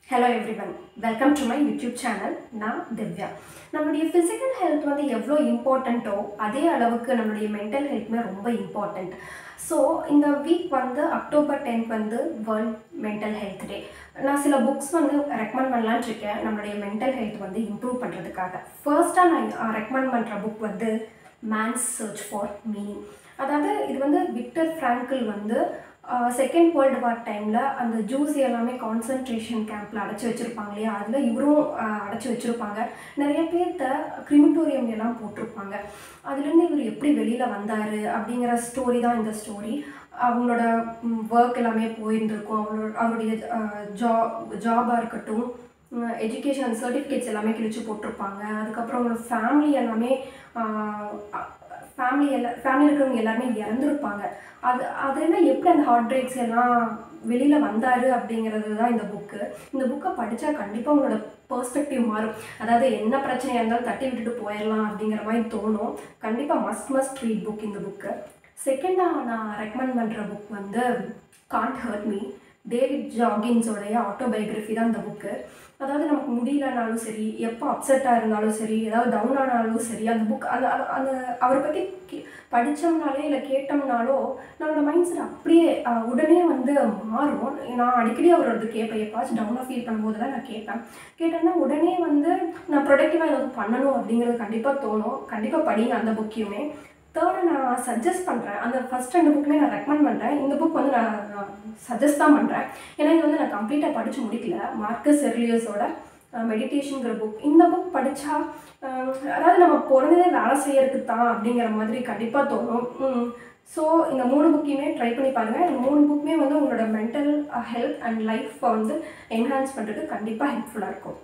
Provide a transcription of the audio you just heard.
Hello everyone, welcome to my YouTube channel. நான் திவ்யா. நம்மளுடைய physical health வந்து எவ்வளோ இம்பார்ட்டண்ட்டோ அதே அளவுக்கு நம்மளுடைய mental healthமே ரொம்ப இம்பார்ட்டண்ட். ஸோ இந்த வீக் வந்து அக்டோபர் 10th வந்து வேர்ல்ட் மென்டல் ஹெல்த் டே. நான் சில புக்ஸ் வந்து ரெக்கமெண்ட் பண்ணலான்னு இருக்கேன் நம்மளுடைய மென்டல் ஹெல்த் வந்து இம்ப்ரூவ் பண்ணுறதுக்காக. ஃபர்ஸ்ட்டாக நான் ரெக்கமெண்ட் பண்ணுற புக் வந்து மேன்ஸ் சர்ச் ஃபார் மீனிங். அதாவது இது வந்து விக்டர் ஃப்ராங்கிள் வந்து செகண்ட் வேர்ல்டு வார் டைமில் அந்த ஜூஸ் எல்லாமே கான்சன்ட்ரேஷன் கேம்பில் அடைச்சி வச்சுருப்பாங்க இல்லையா, அதில் இவரும் அடைச்சி வச்சுருப்பாங்க. நிறைய பேர்த்த கிரிமிட்டோரியம் எல்லாம் போட்டிருப்பாங்க. அதுலேருந்து இவர் எப்படி வெளியில் வந்தார் அப்படிங்கிற ஸ்டோரி தான் இந்த ஸ்டோரி. அவங்களோட ஒர்க் எல்லாமே போயிருந்துருக்கும், அவருடைய ஜாபாக இருக்கட்டும், எஜுகேஷன் சர்டிஃபிகேட்ஸ் எல்லாமே கிழிச்சு போட்டிருப்பாங்க. அதுக்கப்புறம் அவங்களோட ஃபேமிலி எல்லாமே ஃபேமிலியில் இருக்கிறவங்க எல்லாருமே இறந்துருப்பாங்க. அதெல்லாம் எப்படி அந்த ஹார்ட் பிரேக்ஸ் எல்லாம் வெளியில் வந்தார் அப்படிங்கிறது தான் இந்த புக்கு. இந்த புக்கை படித்தா கண்டிப்பாக உங்களோட பெர்ஸ்பெக்டிவ் மாறும். அதாவது என்ன பிரச்சனையாக இருந்தாலும் தட்டி விட்டுட்டு போயிடலாம் அப்படிங்கிற மாதிரி தோணும். கண்டிப்பாக மஸ்ட் ரீட் புக் இந்த புக்கு. செகண்டாக நான் ரெக்கமெண்ட் பண்ணுற புக் வந்து காண்ட் ஹர்ட் மீ, டேவிட் ஜாகின்ஸோடைய ஆட்டோபயோகிராஃபி தான் இந்த புக்கு. அதாவது நமக்கு முடியலனாலும் சரி, எப்போ அப்செட்டாக இருந்தாலும் சரி, ஏதாவது டவுன் ஆனாலும் சரி, அந்த புக் அந்த அவரை பற்றி படித்தோம்னாலே இல்லை கேட்டோம்னாலோ நம்மளோட மைண்ட் செட் அப்படியே உடனே வந்து மாறும். நான் அடிக்கடி அவரோட கேட்பேன், எப்பாச்சும் டவுனாக ஃபீல் பண்ணும்போது தான் நான் கேட்டேன்னா உடனே வந்து நான் ப்ரொடக்டிவாக ஏதாவது பண்ணணும் அப்படிங்கிறது கண்டிப்பாக தோணும். கண்டிப்பாக படிங்க அந்த புக்கையுமே. தேர்டு நான் சஜஸ்ட் பண்ணுறேன், அந்த ஃபஸ்ட் 2 புக்குமே நான் ரெக்கமெண்ட் பண்ணுறேன். இந்த புக் வந்து நான் சஜஸ்ட் தான் பண்ணுறேன். ஏன்னா இது வந்து நான் கம்ப்ளீட்டாக படித்து முடிக்கல. மார்க்கஸ் எர்லியஸோட மெடிடேஷனுங்கிற புக். இந்த புக் படித்தா அதாவது நம்ம பிறந்ததே வேலை செய்யறதுக்கு தான் அப்படிங்கிற மாதிரி கண்டிப்பாக தோணும். ஸோ இந்த 3 புக்கையுமே ட்ரை பண்ணி பாருங்கள். இந்த 3 புக்குமே வந்து உங்களோட மென்டல் ஹெல்த் அண்ட் லைஃப்பை வந்து என்ஹான்ஸ் பண்ணுறதுக்கு கண்டிப்பாக ஹெல்ப்ஃபுல்லாக இருக்கும்.